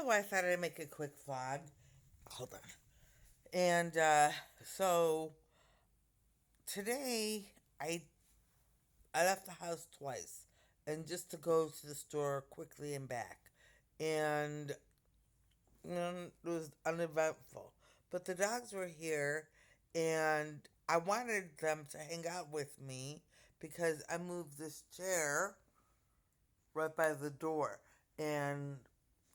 So I thought I'd make a quick vlog. Hold on. And so today I left the house twice, and just to go to the store quickly and back, and it was uneventful. But the dogs were here, and I wanted them to hang out with me because I moved this chair right by the door. And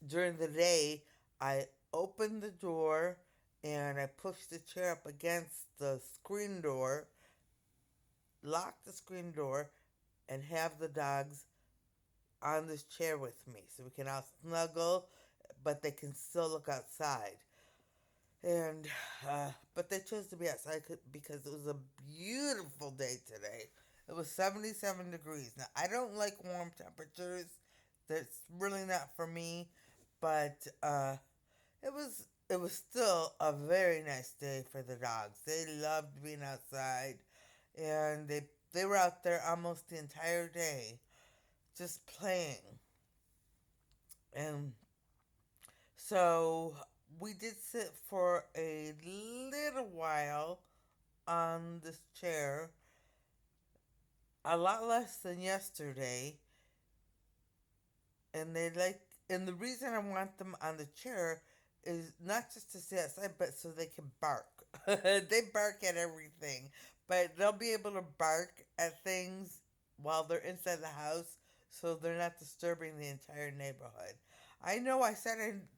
during the day, I opened the door and I pushed the chair up against the screen door, lock the screen door, and have the dogs on this chair with me so we can all snuggle, but they can still look outside. And but they chose to be outside because it was a beautiful day today. It was 77 degrees. Now I don't like warm temperatures. That's really not for me. But it was still a very nice day for the dogs. They loved being outside, and they were out there almost the entire day, just playing. And so we did sit for a little while on this chair, a lot less than yesterday, and the reason I want them on the chair is not just to sit outside, but so they can bark. They bark at everything, but they'll be able to bark at things while they're inside the house, so they're not disturbing the entire neighborhood. I know I said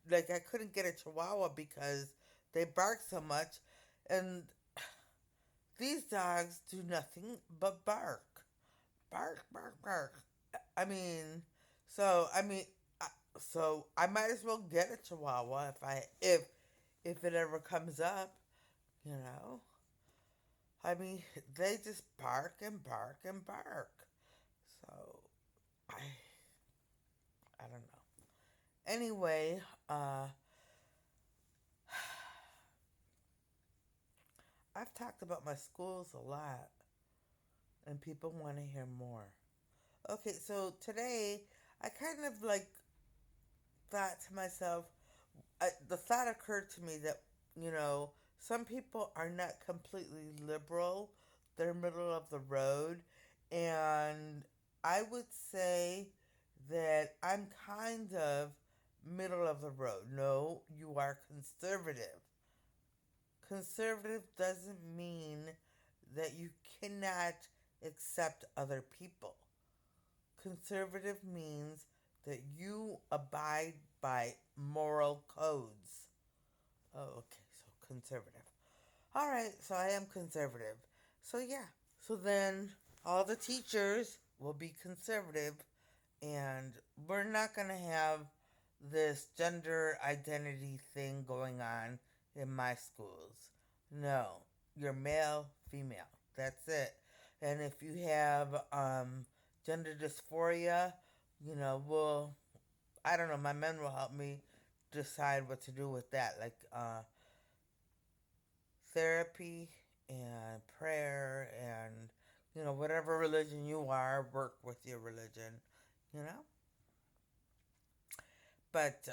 I couldn't get a Chihuahua because they bark so much, and these dogs do nothing but bark, bark, bark, bark. I mean, so I mean, so I might as well get a Chihuahua if it ever comes up. You know, I mean, they just bark and bark and bark. So I I don't know. Anyway, I've talked about my schools a lot, and people want to hear more. Okay, so today I kind of thought to myself, the thought occurred to me that, some people are not completely liberal, they're middle of the road. And I would say that I'm kind of middle of the road. No, you are conservative. Conservative doesn't mean that you cannot accept other people. Conservative means that you abide by moral codes. Oh, okay, so conservative. All right, so I am conservative. So, yeah. So then all the teachers will be conservative, and we're not going to have this gender identity thing going on in my schools. No, you're male, female. That's it. And if you have gender dysphoria, we'll, I don't know, my men will help me decide what to do with that. Like therapy and prayer and, whatever religion you are, work with your religion, you know? But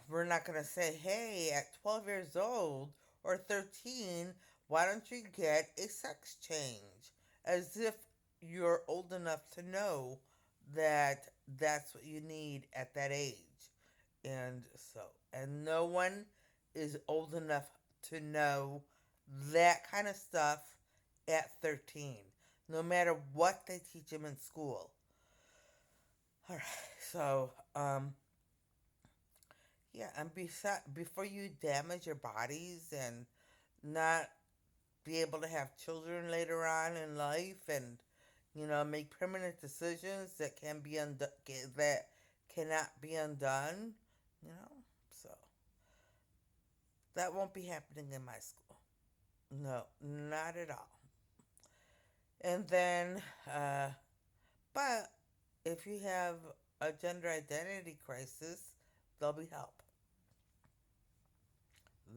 we're not going to say, hey, at 12 years old or 13, why don't you get a sex change? As if you're old enough to know that that's what you need at that age. And no one is old enough to know that kind of stuff at 13, no matter what they teach them in school. All right, so, yeah, and before you damage your bodies and not be able to have children later on in life, and make permanent decisions that can be that cannot be undone, so that won't be happening in my school. No, not at all. And then, but if you have a gender identity crisis, there'll be help.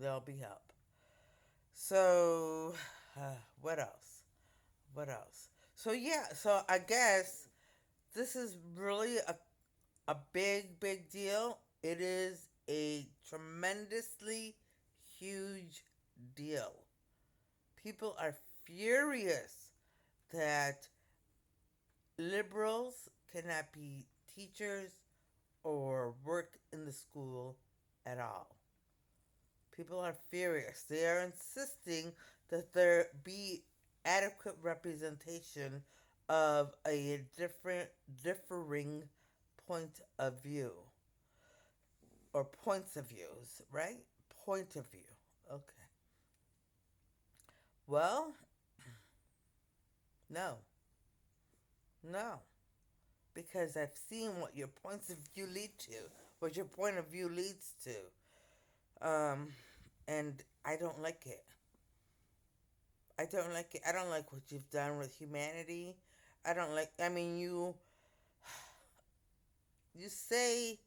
There'll be help. So, what else? What else? So, yeah, so I guess this is really a big, big deal. It is a tremendously huge deal. People are furious that liberals cannot be teachers or work in the school at all. People are furious. They are insisting that there be adequate representation of a differing point of view, or points of views, right? Point of view. Okay. Well, no. No. Because I've seen what your points of view lead to, what your point of view leads to. And I don't like it. I don't like it. I don't like what you've done with humanity. I don't like, I mean, you say,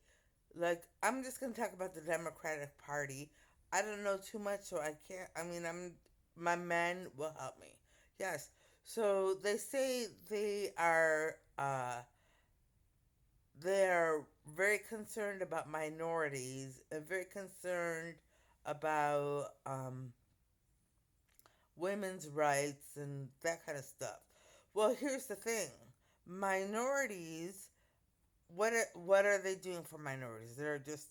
like, I'm just going to talk about the Democratic Party. I don't know too much, so I can't, I mean, my men will help me. Yes. So they say they're very concerned about minorities and very concerned about women's rights and that kind of stuff. Well, here's the thing: minorities. What are they doing for minorities? They're just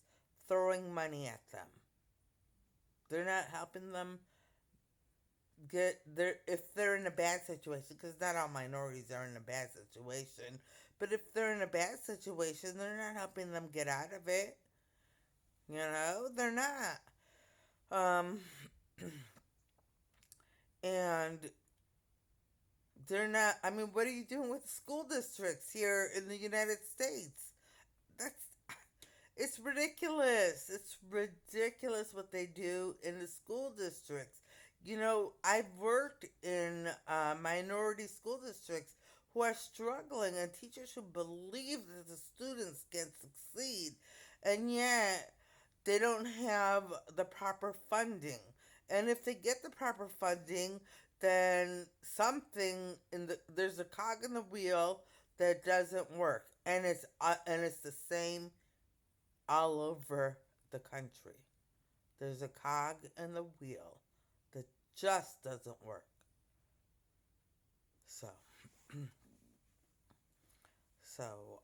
throwing money at them. They're not helping them get their if they're in a bad situation, because not all minorities are in a bad situation. But if they're in a bad situation, they're not helping them get out of it. They're not. Um, and they're not. I mean, what are you doing with school districts here in the United States? That's It's ridiculous. It's ridiculous what they do in the school districts. I've worked in minority school districts who are struggling, and teachers who believe that the students can succeed, and yet they don't have the proper funding. And if they get the proper funding, then there's a cog in the wheel that doesn't work, and it's the same all over the country. There's a cog in the wheel that just doesn't work. So, so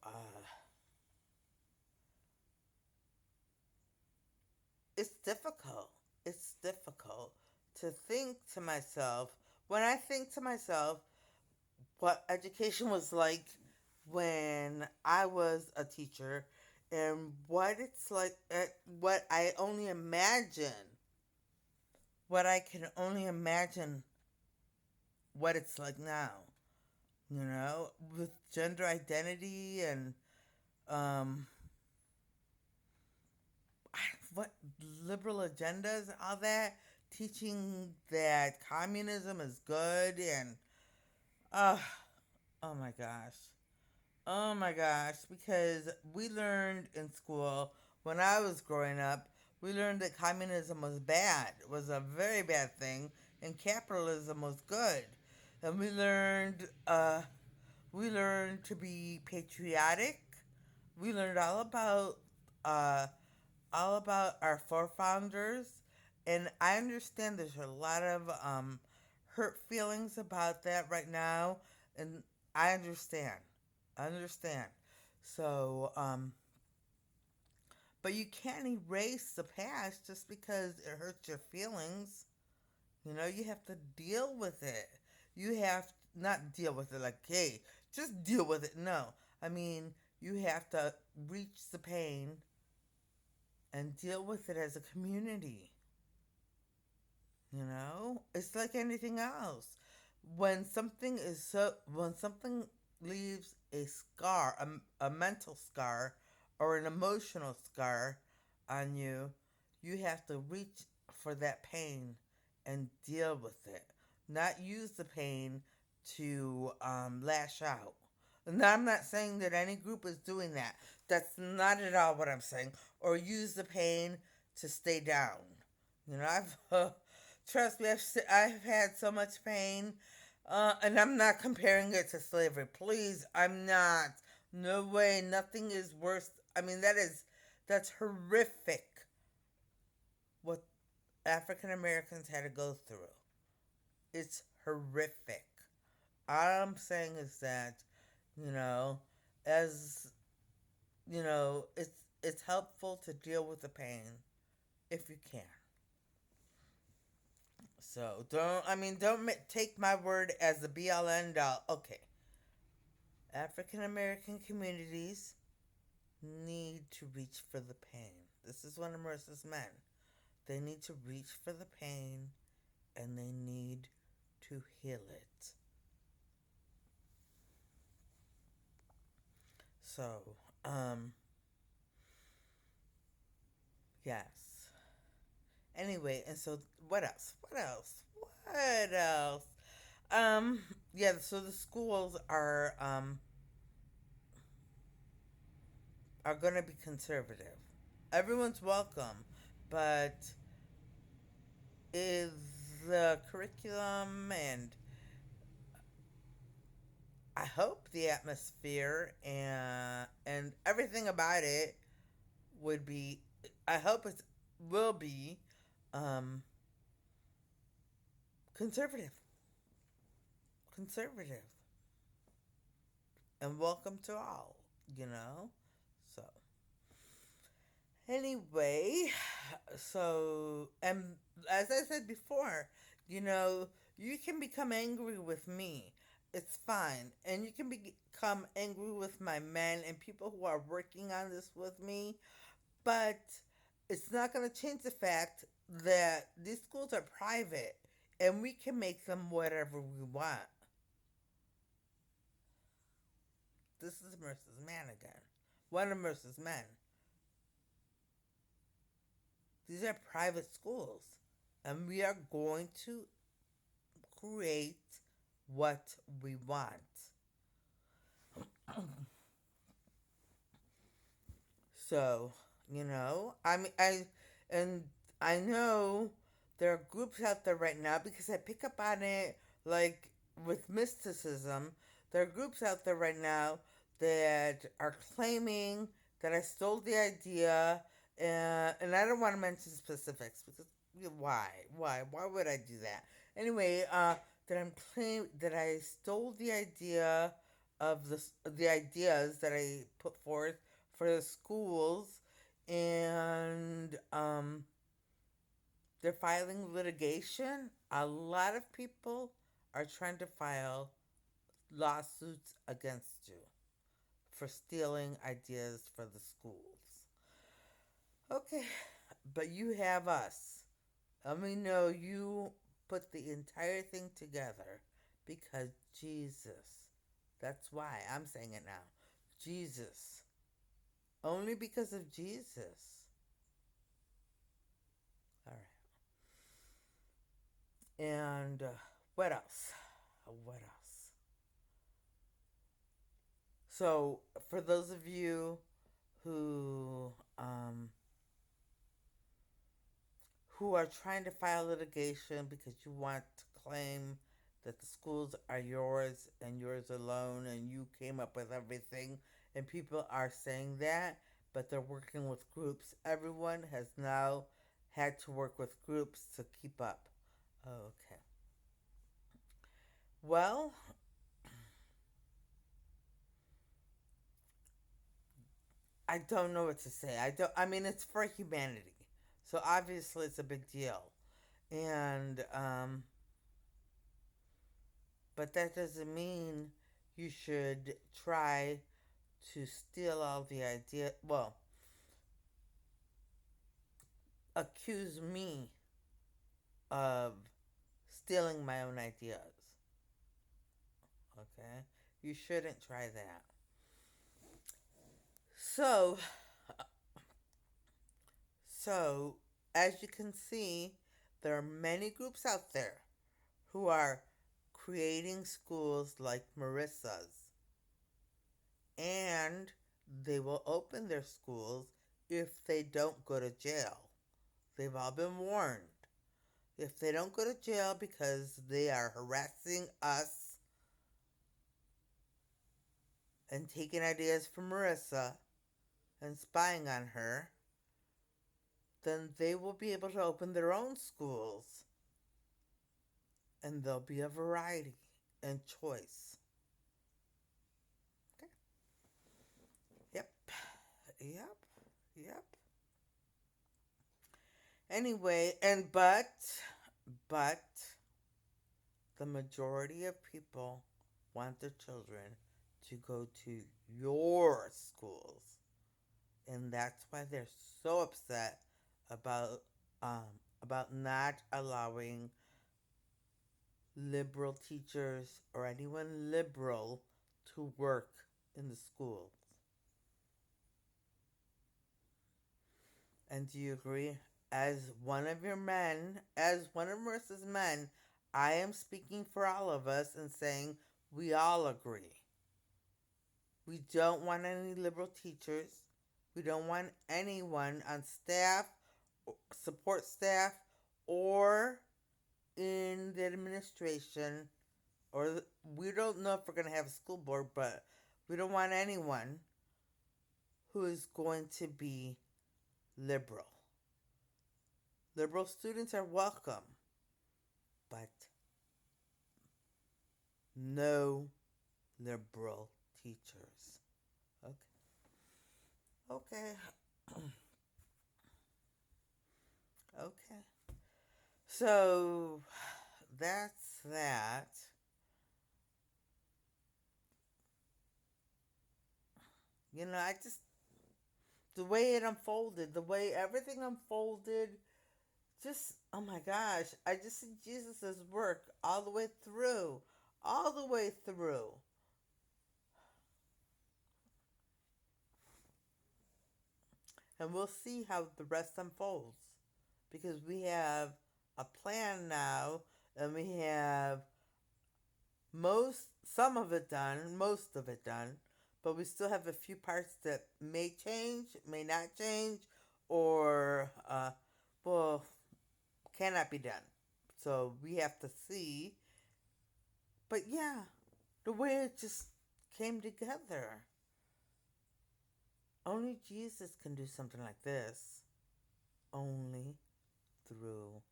it's difficult. It's difficult to think to myself, when I think to myself what education was like when I was a teacher, and what it's like, what I only imagine, what I can only imagine what it's like now, with gender identity and um, what liberal agendas and all that, teaching that communism is good, and uh, oh my gosh. Oh my gosh, because we learned in school when I was growing up, we learned that communism was bad, was a very bad thing, and capitalism was good. And we learned to be patriotic. We learned uh, all about our forefathers, and I understand there's a lot of hurt feelings about that right now, and I understand. I understand. So, but you can't erase the past just because it hurts your feelings. You have to deal with it. You have not deal with it like, hey, just deal with it. No. I mean, you have to reach the pain and deal with it as a community. It's like anything else. When something leaves a scar, a mental scar, or an emotional scar on you, you have to reach for that pain and deal with it. Not use the pain to lash out. Now, I'm not saying that any group is doing that. That's not at all what I'm saying. Or use the pain to stay down. I've trust me, I've had so much pain, and I'm not comparing it to slavery. Please, I'm not. No way. Nothing is worse. I mean, that's horrific. African Americans had to go through. It's horrific. All I'm saying is that, you know, as you know, it's helpful to deal with the pain if you can. So don't take my word as the be all end all. Okay, African American communities need to reach for the pain. This is one of Marissa's men. They need to reach for the pain and they need to heal it. So, um, yes. Anyway, and so what else? What else? What else? Um, yeah, so the schools are gonna be conservative. Everyone's welcome, but is the curriculum and I hope the atmosphere and everything about it would be I hope it will be um conservative. Conservative. And welcome to all, you know? So anyway, so and as I said before, you know, you can become angry with me. It's fine. And you can become angry with my men and people who are working on this with me, but it's not going to change the fact that these schools are private and we can make them whatever we want. This is Marissa's man again. One of Marissa's men. These are private schools. And we are going to create what we want. So, and I know there are groups out there right now because I pick up on it like with mysticism. There are groups out there right now that are claiming that I stole the idea, and I don't want to mention specifics because why would I do that? Anyway, that I'm claim that I stole the idea of the ideas that I put forth for the schools, and they're filing litigation. A lot of people are trying to file lawsuits against you for stealing ideas for the schools. Okay, but you have us. Let me know you put the entire thing together because Jesus. That's why I'm saying it now. Jesus. Only because of Jesus. All right. And what else? What else? So, for those of you who um, who are trying to file litigation because you want to claim that the schools are yours and yours alone and you came up with everything, and people are saying that, but they're working with groups. Everyone has now had to work with groups to keep up. Okay. Well, I don't know what to say. I mean, it's for humanity. So obviously it's a big deal. And but that doesn't mean you should try to steal all the idea. Well, accuse me of stealing my own ideas. Okay? You shouldn't try that. So, so as you can see, there are many groups out there who are creating schools like Marissa's, and they will open their schools if they don't go to jail. They've all been warned. If they don't go to jail because they are harassing us and taking ideas from Marissa and spying on her, then they will be able to open their own schools, and there'll be a variety and choice. Okay. Yep. Yep. Yep. Anyway, but the majority of people want their children to go to your schools, and that's why they're so upset about about not allowing liberal teachers or anyone liberal to work in the schools. And do you agree? As one of your men, as one of Marissa's men, I am speaking for all of us and saying we all agree. We don't want any liberal teachers. We don't want anyone on staff, support staff, or in the administration, or we don't know if we're going to have a school board, but we don't want anyone who is going to be liberal. Liberal students are welcome, but no liberal teachers. Okay. Okay. Okay. So that's that. I just, the way it unfolded, the way everything unfolded, just, oh my gosh, I just see Jesus' work all the way through. All the way through. And we'll see how the rest unfolds. Because we have a plan now, and we have some of it done, most of it done, but we still have a few parts that may change, may not change, or, well, cannot be done. So we have to see. But yeah, the way it just came together. Only Jesus can do something like this. Only through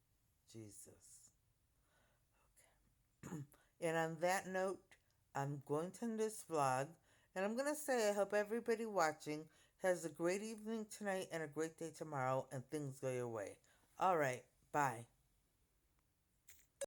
Jesus. Okay. And on that note, I'm going to end this vlog. And I'm going to say I hope everybody watching has a great evening tonight and a great day tomorrow and things go your way. Alright, bye.